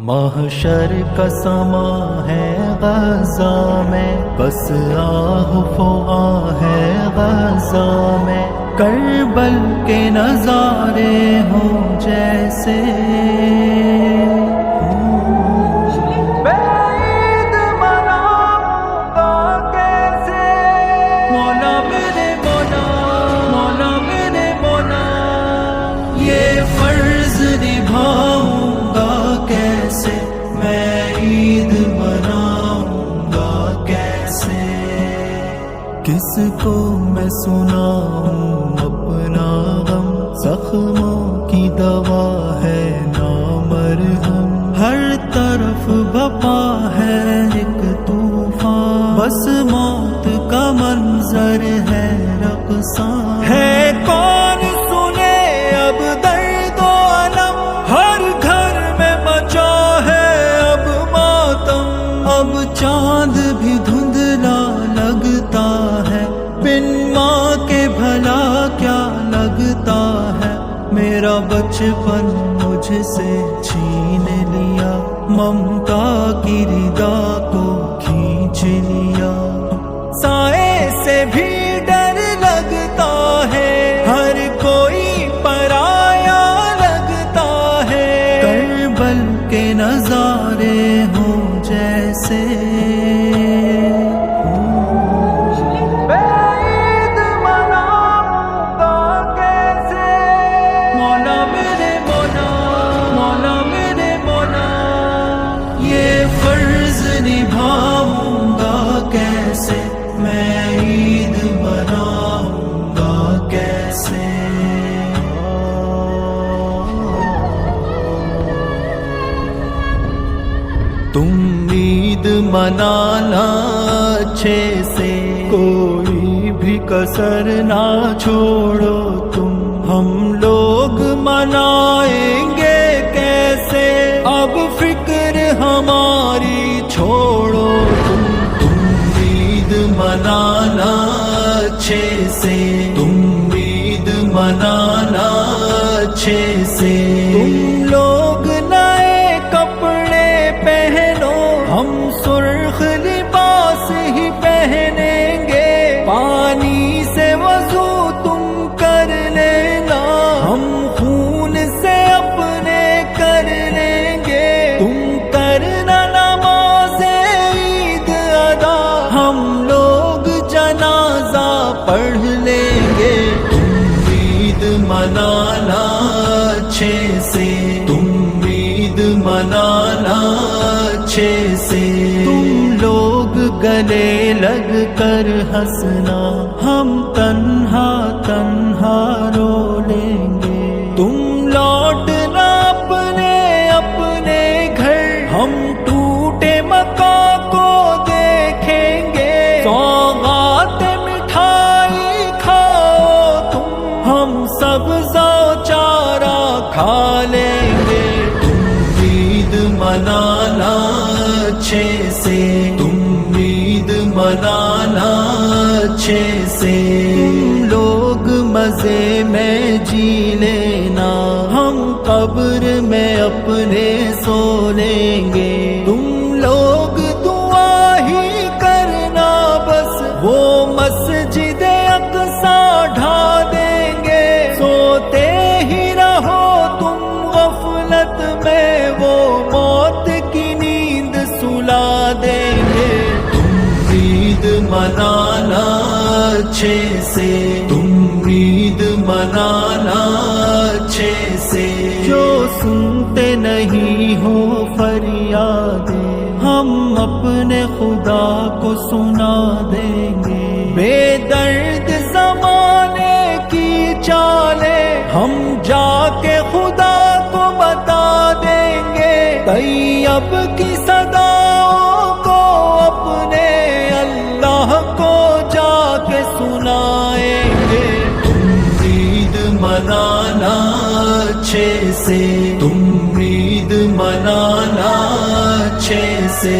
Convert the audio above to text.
محشر کا سما ہے غزہ میں، بس آہ فغاں ہے غزہ میں، کربل کے نظارے ہوں جیسے کس کو میں سناؤں اپنا غم، زخموں کی دوا ہے نامرہم، ہر طرف بپا ہے ایک طوفان، بس موت کا منظر ہے رقصاں، ہے کون سنے اب درد و علم، ہر گھر میں مچا ہے اب ماتم، اب چاند بھی دھندلا لگتا ہے، بن ماں کے بھلا کیا لگتا ہے، میرا بچپن مجھ سے چھین لیا، ممتا کی ردا کو کھینچ لیا، سائے سے بھی ڈر لگتا ہے، ہر کوئی پرایا لگتا ہے، کربل کے نظارے ہوں جیسے نبھاؤں گا کیسے میں، عید مناؤں گا کیسے، تم عید منانا اچھے سے، کوئی بھی کسر نہ چھوڑو تم، ہم لوگ منائیں گے کیسے، اب فکر ہماری چھوڑو تم عید منانا اچھے سے، تم عید منانا اچھے سے، تم لوگ نئے کپڑے پہنو، ہم سرخ لباس ہی پہنیں گے، پانی سے وضو تم کر لینا، ہم خون سے اپنے کر لیں گے، تم کرنا نماز عید ادا، ہم لوگ جنازہ پڑھ لیں گے، تم عید منانا اچھے سے، تم عید منانا اچھے سے، تم لوگ گلے لگ کر ہنسنا، ہم تنہا تنہا رو لیں گے، تم لوٹنا اپنے اپنے گھر، ہم ٹوٹے مکان کو دیکھیں گے، سوغات مٹھائی کھاؤ تم، ہم سبزہ چارہ کھا لیں گے، تم عید منانا اچھے سے، تم عید منانا اچھے سے، تم لوگ مزے میں جی لینا، ہم قبر میں اپنے سو لیں گے، تم لوگ دعا ہی کرنا بس، وہ مسجد اقصیٰ ڈھا دیں گے، سوتے ہی رہو تم غفلت میں، وہ موت کی نیند سلا دیں گے، تم عید منانا اچھے سے، تم عید منانا اچھے سے، جو سنتے نہیں ہو فریادیں، ہم اپنے خدا کو سنا دیں گے، بے درد زمانے کی چالیں ہم جا کے خدا کو بتا دیں گے، طیب کی صداؤں کو اپنے اللہ کو جا کے سنائیں گے، تم عید منانا اچھے سے، تم عید منانا اچھے سے۔